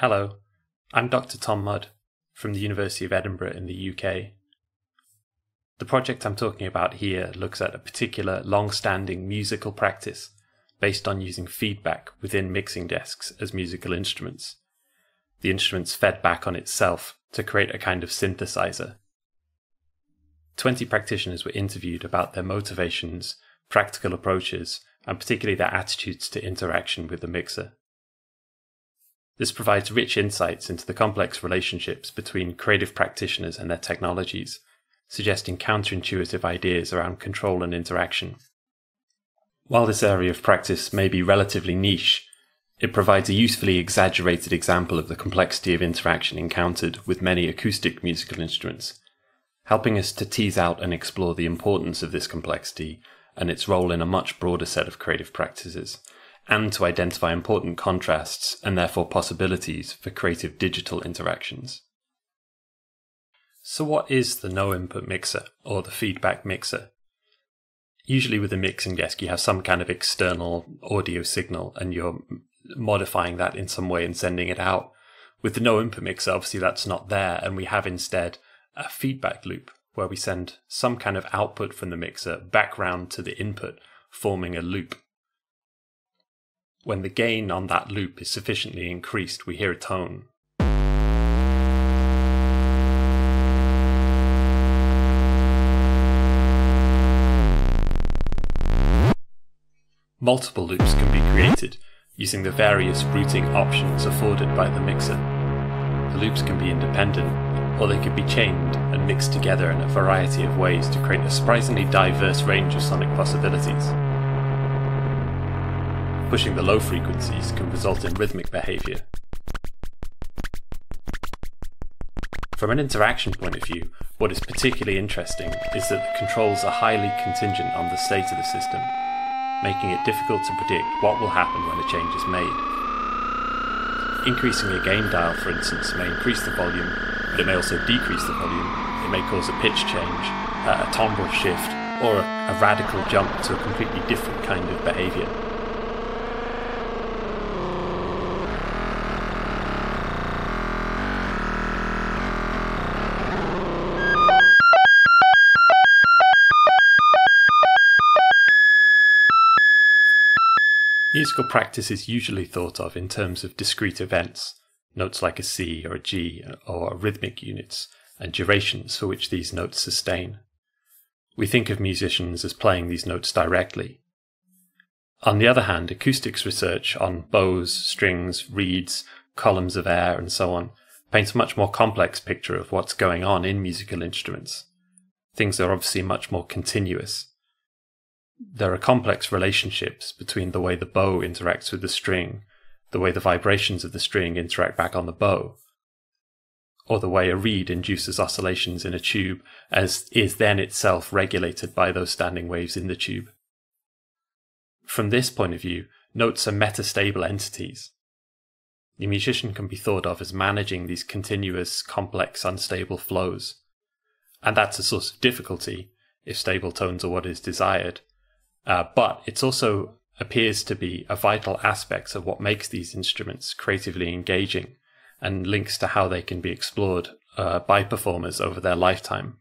Hello, I'm Dr. Tom Mudd from the University of Edinburgh in the UK. The project I'm talking about here looks at a particular long-standing musical practice based on using feedback within mixing desks as musical instruments. The instruments fed back on itself to create a kind of synthesizer. 20 practitioners were interviewed about their motivations, practical approaches, and particularly their attitudes to interaction with the mixer. This provides rich insights into the complex relationships between creative practitioners and their technologies, suggesting counterintuitive ideas around control and interaction. While this area of practice may be relatively niche, it provides a usefully exaggerated example of the complexity of interaction encountered with many acoustic musical instruments, helping us to tease out and explore the importance of this complexity and its role in a much broader set of creative practices, and to identify important contrasts and therefore possibilities for creative digital interactions. So what is the no-input mixer, or the feedback mixer? Usually with a mixing desk you have some kind of external audio signal and you're modifying that in some way and sending it out. With the no-input mixer, obviously that's not there, and we have instead a feedback loop where we send some kind of output from the mixer back round to the input, forming a loop. When the gain on that loop is sufficiently increased, we hear a tone. Multiple loops can be created using the various routing options afforded by the mixer. The loops can be independent, or they could be chained and mixed together in a variety of ways to create a surprisingly diverse range of sonic possibilities. Pushing the low frequencies can result in rhythmic behavior. From an interaction point of view, what is particularly interesting is that the controls are highly contingent on the state of the system, making it difficult to predict what will happen when a change is made. Increasing a gain dial, for instance, may increase the volume, but it may also decrease the volume. It may cause a pitch change, a timbre shift, or a radical jump to a completely different kind of behavior. Musical practice is usually thought of in terms of discrete events, notes like a C or a G, or rhythmic units, and durations for which these notes sustain. We think of musicians as playing these notes directly. On the other hand, acoustics research on bows, strings, reeds, columns of air, and so on paints a much more complex picture of what's going on in musical instruments. Things are obviously much more continuous. There are complex relationships between the way the bow interacts with the string, the way the vibrations of the string interact back on the bow, or the way a reed induces oscillations in a tube as is then itself regulated by those standing waves in the tube. From this point of view, notes are metastable entities. The musician can be thought of as managing these continuous, complex, unstable flows, and that's a source of difficulty if stable tones are what is desired. But it also appears to be a vital aspect of what makes these instruments creatively engaging and links to how they can be explored by performers over their lifetime.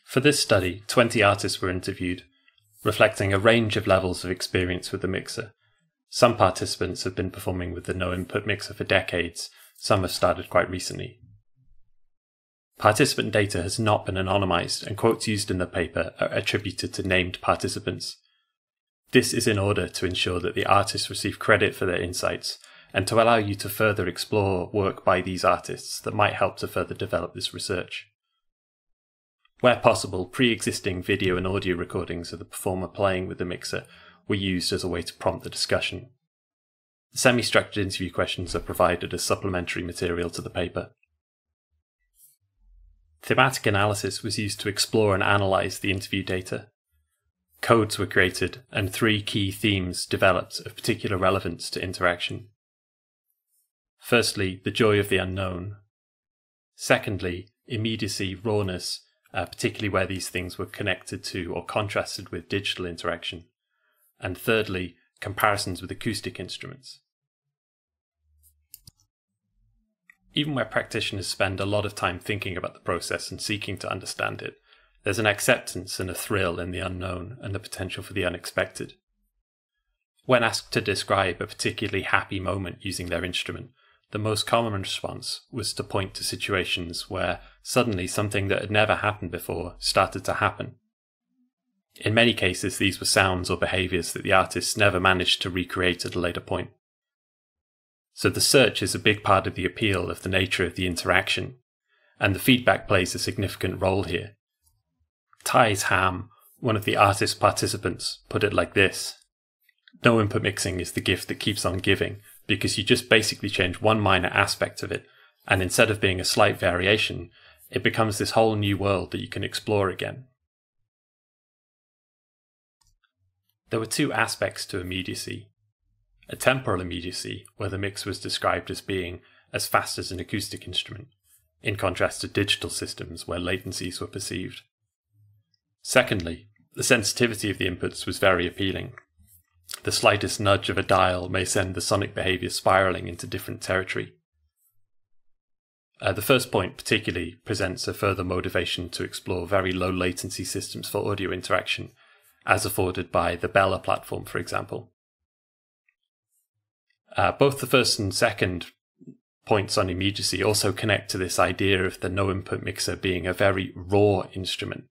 For this study, 20 artists were interviewed, reflecting a range of levels of experience with the mixer. Some participants have been performing with the no-input mixer for decades, some have started quite recently. Participant data has not been anonymized, and quotes used in the paper are attributed to named participants. This is in order to ensure that the artists receive credit for their insights, and to allow you to further explore work by these artists that might help to further develop this research. Where possible, pre-existing video and audio recordings of the performer playing with the mixer were used as a way to prompt the discussion. The semi-structured interview questions are provided as supplementary material to the paper. Thematic analysis was used to explore and analyze the interview data. Codes were created, and 3 key themes developed of particular relevance to interaction. Firstly, the joy of the unknown. Secondly, immediacy, rawness, particularly where these things were connected to or contrasted with digital interaction. And thirdly, comparisons with acoustic instruments. Even where practitioners spend a lot of time thinking about the process and seeking to understand it, there's an acceptance and a thrill in the unknown and the potential for the unexpected. When asked to describe a particularly happy moment using their instrument, the most common response was to point to situations where suddenly something that had never happened before started to happen. In many cases, these were sounds or behaviours that the artists never managed to recreate at a later point. So the search is a big part of the appeal of the nature of the interaction, and the feedback plays a significant role here. Thijs Ham, one of the artist participants, put it like this: no input mixing is the gift that keeps on giving, because you just basically change one minor aspect of it, and instead of being a slight variation, it becomes this whole new world that you can explore again. There were two aspects to immediacy. A temporal immediacy, where the mix was described as being as fast as an acoustic instrument, in contrast to digital systems where latencies were perceived. Secondly, the sensitivity of the inputs was very appealing. The slightest nudge of a dial may send the sonic behavior spiraling into different territory. The first point particularly presents a further motivation to explore very low latency systems for audio interaction, as afforded by the Bella platform, for example. Both the first and second points on immediacy also connect to this idea of the no-input mixer being a very raw instrument.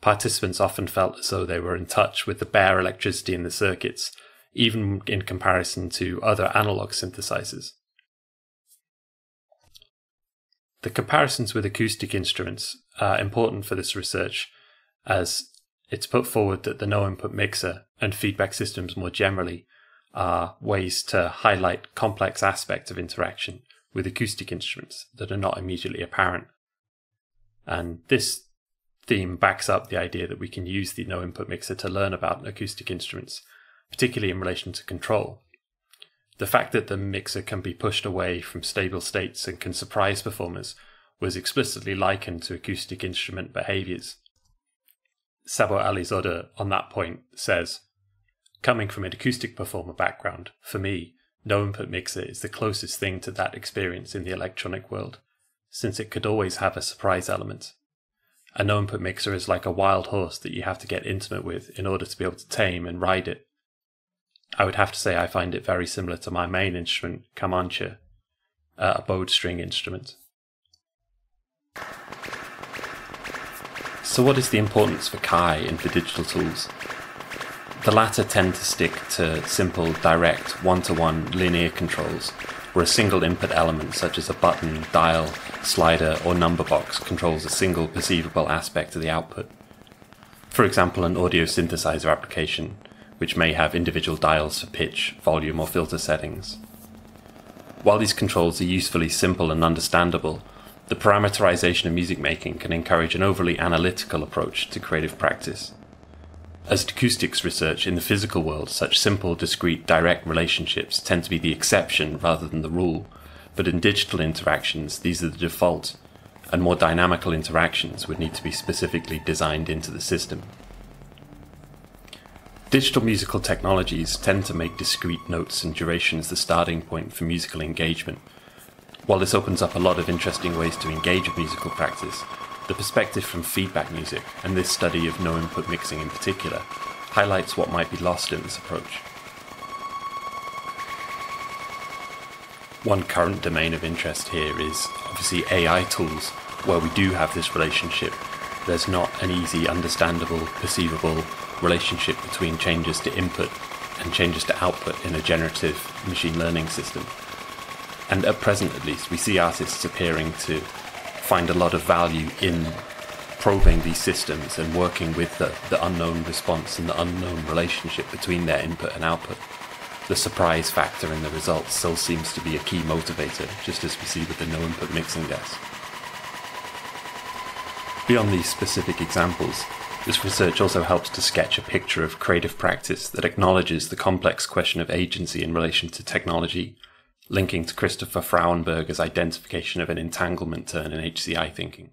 Participants often felt as though they were in touch with the bare electricity in the circuits, even in comparison to other analog synthesizers. The comparisons with acoustic instruments are important for this research, as it's put forward that the no-input mixer and feedback systems more generally are ways to highlight complex aspects of interaction with acoustic instruments that are not immediately apparent. And this theme backs up the idea that we can use the no-input mixer to learn about acoustic instruments, particularly in relation to control. The fact that the mixer can be pushed away from stable states and can surprise performers was explicitly likened to acoustic instrument behaviors. Sabo Alizadeh on that point says, "Coming from an acoustic performer background, for me, no-input mixer is the closest thing to that experience in the electronic world, since it could always have a surprise element. A no-input mixer is like a wild horse that you have to get intimate with in order to be able to tame and ride it. I would have to say I find it very similar to my main instrument, kamancha, a bowed string instrument." So what is the importance for Kai and for digital tools? The latter tend to stick to simple, direct, one-to-one linear controls, where a single input element such as a button, dial, slider or number box controls a single perceivable aspect of the output. For example, an audio synthesizer application, which may have individual dials for pitch, volume or filter settings. While these controls are usefully simple and understandable, the parameterization of music making can encourage an overly analytical approach to creative practice. As acoustics research in the physical world, such simple, discrete, direct relationships tend to be the exception rather than the rule, but in digital interactions, these are the default, and more dynamical interactions would need to be specifically designed into the system. Digital musical technologies tend to make discrete notes and durations the starting point for musical engagement. While this opens up a lot of interesting ways to engage with musical practice, the perspective from feedback music, and this study of no-input mixing in particular, highlights what might be lost in this approach. One current domain of interest here is obviously AI tools, where we do have this relationship. There's not an easy, understandable, perceivable relationship between changes to input and changes to output in a generative machine learning system. And at present, at least, we see artists appearing to find a lot of value in probing these systems and working with the unknown response and the unknown relationship between their input and output. The surprise factor in the results still seems to be a key motivator, just as we see with the no-input mixing desk. Beyond these specific examples, this research also helps to sketch a picture of creative practice that acknowledges the complex question of agency in relation to technology, linking to Christopher Frauenberger's identification of an entanglement turn in HCI thinking.